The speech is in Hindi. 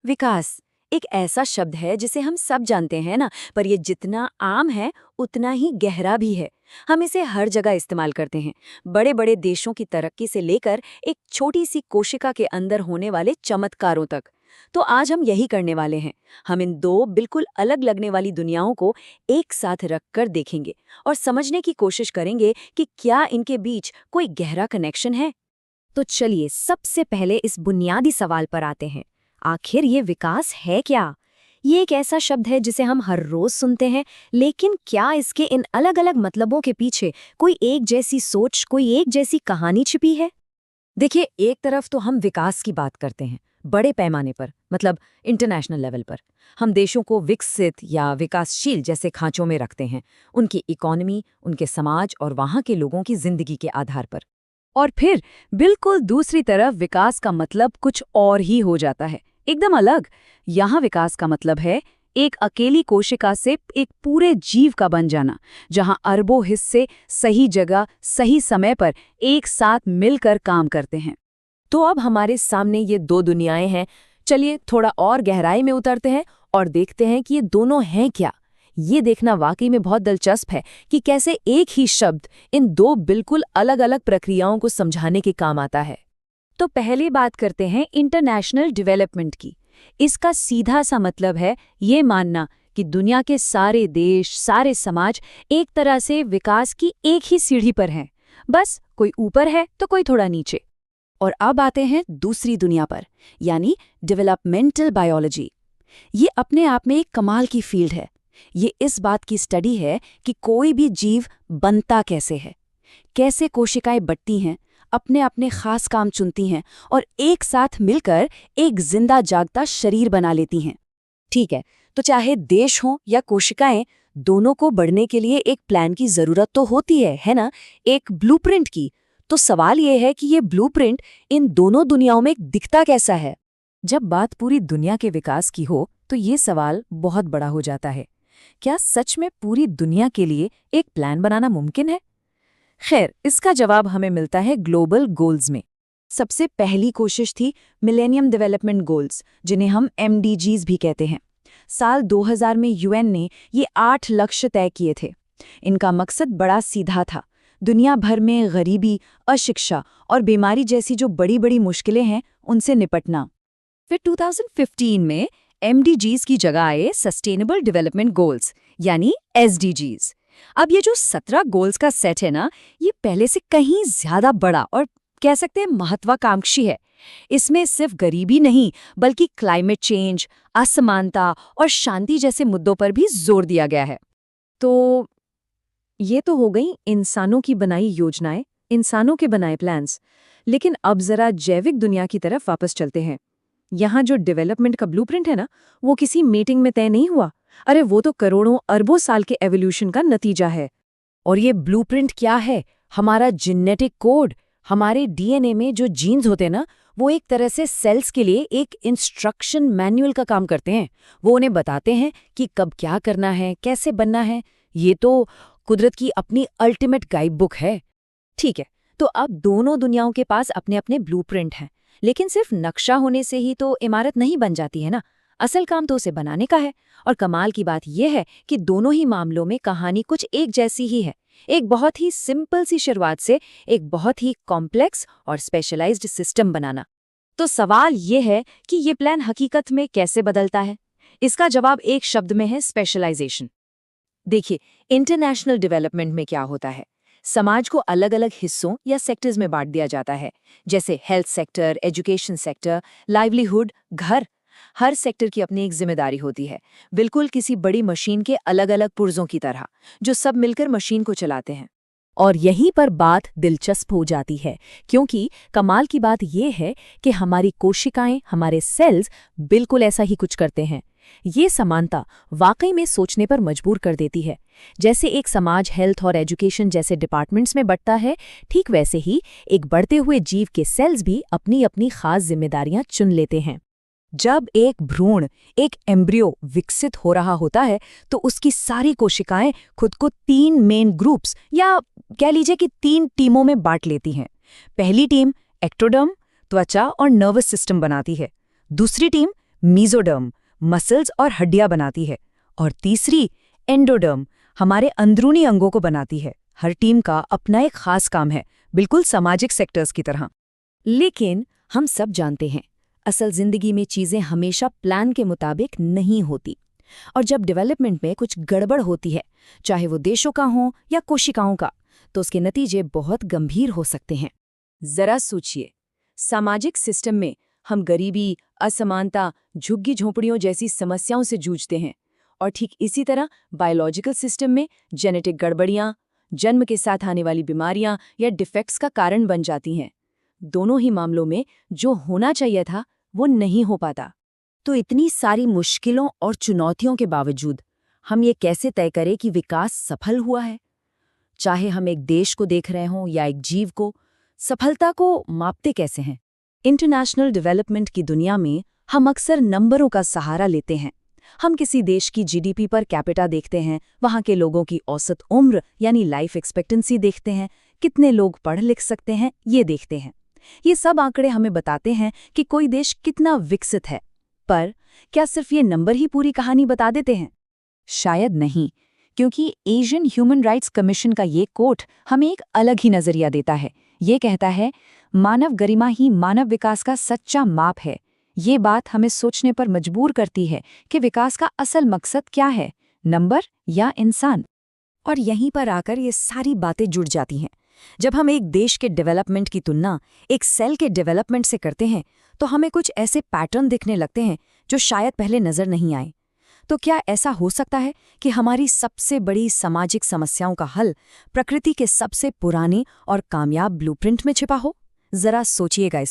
विकास एक ऐसा शब्द है जिसे हम सब जानते हैं ना, पर ये जितना आम है उतना ही गहरा भी है। हम इसे हर जगह इस्तेमाल करते हैं, बड़े बड़े देशों की तरक्की से लेकर एक छोटी सी कोशिका के अंदर होने वाले चमत्कारों तक। तो आज हम यही करने वाले हैं। हम इन दो बिल्कुल अलग लगने वाली दुनियाओं को एक साथ रखकर देखेंगे और समझने की कोशिश करेंगे कि क्या इनके बीच कोई गहरा कनेक्शन है। तो चलिए सबसे पहले इस बुनियादी सवाल पर आते हैं। आखिर ये विकास है क्या? ये एक ऐसा शब्द है जिसे हम हर रोज सुनते हैं, लेकिन क्या इसके इन अलग-अलग मतलबों के पीछे कोई एक जैसी सोच, कोई एक जैसी कहानी छिपी है? देखिए, एक तरफ तो हम विकास की बात करते हैं, बड़े पैमाने पर, मतलब इंटरनेशनल लेवल पर। हम देशों को विकसित या विकासशील जैसे खांचों में रखते हैं, उनकी इकोनॉमी, उनके समाज और वहाँ के लोगों की जिंदगी के आधार पर। और फिर बिल्कुल दूसरी तरफ विकास का मतलब कुछ और ही हो जाता है, एकदम अलग। यहाँ विकास का मतलब है एक अकेली कोशिका से एक पूरे जीव का बन जाना, जहाँ अरबों हिस्से सही जगह सही समय पर एक साथ मिलकर काम करते हैं। तो अब हमारे सामने ये दो दुनियाएं हैं। चलिए थोड़ा और गहराई में उतरते हैं और देखते हैं कि ये दोनों हैं क्या। ये देखना वाकई में बहुत दिलचस्प है कि कैसे एक ही शब्द इन दो बिल्कुल अलग-अलग प्रक्रियाओं को समझाने के काम आता है। तो पहले बात करते हैं इंटरनेशनल डेवलपमेंट की। इसका सीधा सा मतलब है ये मानना कि दुनिया के सारे देश, सारे समाज एक तरह से विकास की एक ही सीढ़ी पर हैं। बस कोई ऊपर है तो कोई थोड़ा नीचे। और अब आते हैं दूसरी दुनिया पर, यानी डेवलपमेंटल बायोलॉजी। ये अपने आप में एक कमाल की फील्ड है। ये इस बात की स्टडी है कि कोई भी जीव बनता कैसे है, कैसे कोशिकाएं बढ़ती हैं, अपने अपने खास काम चुनती हैं और एक साथ मिलकर एक जिंदा जागता शरीर बना लेती हैं। ठीक है, तो चाहे देश हो या कोशिकाएं, दोनों को बढ़ने के लिए एक प्लान की जरूरत तो होती है ना, एक ब्लूप्रिंट की। तो सवाल ये है कि ये ब्लूप्रिंट इन दोनों दुनियाओं में दिखता कैसा है? जब बात पूरी दुनिया के विकास की हो तो ये सवाल बहुत बड़ा हो जाता है। क्या सच में पूरी दुनिया के लिए एक प्लान बनाना मुमकिन है? खैर, इसका जवाब हमें मिलता है ग्लोबल गोल्स में। सबसे पहली कोशिश थी मिलेनियम डेवलपमेंट गोल्स, जिन्हें हम MDGs भी कहते हैं। साल 2000 में UN ने ये 8 लक्ष्य तय किए थे। इनका मकसद बड़ा सीधा था, दुनिया भर में गरीबी, अशिक्षा और बीमारी जैसी जो बड़ी बड़ी मुश्किलें हैं उनसे निपटना। फिर 2015 में MDGs की जगह आए सस्टेनेबल डेवलपमेंट गोल्स, यानी SDGs। अब ये जो 17 गोल्स का सेट है ना, ये पहले से कहीं ज्यादा बड़ा और कह सकते हैं महत्वाकांक्षी है। इसमें सिर्फ गरीबी नहीं, बल्कि क्लाइमेट चेंज, असमानता और शांति जैसे मुद्दों पर भी जोर दिया गया है। तो ये तो हो गई इंसानों की बनाई योजनाएं, इंसानों के बनाए प्लान्स। लेकिन अब जरा जैविक दुनिया की तरफ वापस चलते हैं। यहाँ जो डेवलपमेंट का ब्लूप्रिंट है ना, वो किसी मीटिंग में तय नहीं हुआ। अरे वो तो करोड़ों अरबों साल के एवोल्यूशन का नतीजा है। और ये ब्लूप्रिंट क्या है? हमारा जेनेटिक कोड। हमारे DNA में जो जीन्स होते हैं ना, वो एक तरह से सेल्स के लिए एक इंस्ट्रक्शन मैनुअल का काम करते हैं। वो उन्हें बताते हैं कि कब क्या करना है, कैसे बनना है। ये तो कुदरत की अपनी अल्टीमेट गाइड बुक है। ठीक है, तो अब दोनों दुनियाओं के पास अपने अपने ब्लूप्रिंट हैं, लेकिन सिर्फ नक्शा होने से ही तो इमारत नहीं बन जाती है ना। असल काम तो उसे बनाने का है। और कमाल की बात यह है कि दोनों ही मामलों में कहानी कुछ एक जैसी ही है। एक बहुत ही सिंपल सी शुरुआत से एक बहुत ही कॉम्प्लेक्स और स्पेशलाइज्ड सिस्टम बनाना। तो सवाल ये है कि ये प्लान हकीकत में कैसे बदलता है? इसका जवाब एक शब्द में है, स्पेशलाइजेशन। देखिए, इंटरनेशनल डेवलपमेंट में क्या होता है, समाज को अलग अलग हिस्सों या सेक्टर्स में बांट दिया जाता है, जैसे health sector, education sector, livelihood, घर। हर सेक्टर की अपनी एक जिम्मेदारी होती है, बिल्कुल किसी बड़ी मशीन के अलग अलग पुर्जों की तरह, जो सब मिलकर मशीन को चलाते हैं। और यहीं पर बात दिलचस्प हो जाती है, क्योंकि कमाल की बात यह है कि हमारी कोशिकाएं, हमारे सेल्स बिल्कुल ऐसा ही कुछ करते हैं। ये समानता वाकई में सोचने पर मजबूर कर देती है। जैसे एक समाज हेल्थ और एजुकेशन जैसे डिपार्टमेंट्स में बढ़ता है, ठीक वैसे ही एक बढ़ते हुए जीव के सेल्स भी अपनी अपनी खास जिम्मेदारियां चुन लेते हैं। जब एक भ्रूण, एक एम्ब्रियो विकसित हो रहा होता है, तो उसकी सारी कोशिकाएं खुद को 3 मेन ग्रुप्स या कह लीजिए कि 3 टीमों में बांट लेती हैं। पहली टीम एक्टोडर्म, त्वचा और नर्वस सिस्टम बनाती है। दूसरी टीम मीजोडर्म मसल्स और हड्डियां बनाती है, और तीसरी एंडोडर्म हमारे अंदरूनी अंगों को बनाती है। हर टीम का अपना एक खास काम है, बिल्कुल सामाजिक सेक्टर्स की तरह। लेकिन हम सब जानते हैं, असल जिंदगी में चीजें हमेशा प्लान के मुताबिक नहीं होती, और जब डेवलपमेंट में कुछ गड़बड़ होती है, चाहे वो देशों का हो या कोशिकाओं का, तो उसके नतीजे बहुत गंभीर हो सकते हैं। जरा सोचिए, सामाजिक सिस्टम में हम गरीबी, असमानता, झुग्गी झोंपड़ियों जैसी समस्याओं से जूझते हैं, और ठीक इसी तरह बायोलॉजिकल सिस्टम में जेनेटिक गड़बड़ियां, जन्म के साथ आने वाली बीमारियां या डिफेक्ट्स का कारण बन जाती हैं। दोनों ही मामलों में जो होना चाहिए था वो नहीं हो पाता। तो इतनी सारी मुश्किलों और चुनौतियों के बावजूद हम ये कैसे तय करें कि विकास सफल हुआ है? चाहे हम एक देश को देख रहे हों या एक जीव को, सफलता को मापते कैसे हैं? इंटरनेशनल डेवलपमेंट की दुनिया में हम अक्सर नंबरों का सहारा लेते हैं। हम किसी देश की जीडीपी पर कैपिटा देखते हैं, वहाँ के लोगों की औसत उम्र यानी लाइफ एक्सपेक्टेंसी देखते हैं, कितने लोग पढ़ लिख सकते हैं ये देखते हैं। ये सब आंकड़े हमें बताते हैं कि कोई देश कितना विकसित है, पर क्या सिर्फ ये नंबर ही पूरी कहानी बता देते हैं? शायद नहीं, क्योंकि एशियन ह्यूमन राइट्स कमीशन का ये कोट हमें एक अलग ही नजरिया देता है। ये कहता है, मानव गरिमा ही मानव विकास का सच्चा माप है। ये बात हमें सोचने पर मजबूर करती है कि विकास का असल मकसद क्या है, नंबर या इंसान। और यहीं पर आकर ये सारी बातें जुड़ जाती हैं। जब हम एक देश के डेवलपमेंट की तुलना एक सेल के डेवलपमेंट से करते हैं, तो हमें कुछ ऐसे पैटर्न दिखने लगते हैं जो शायद पहले नजर नहीं आए। तो क्या ऐसा हो सकता है कि हमारी सबसे बड़ी सामाजिक समस्याओं का हल प्रकृति के सबसे पुराने और कामयाब ब्लूप्रिंट में छिपा हो? जरा सोचिएगा इस पर।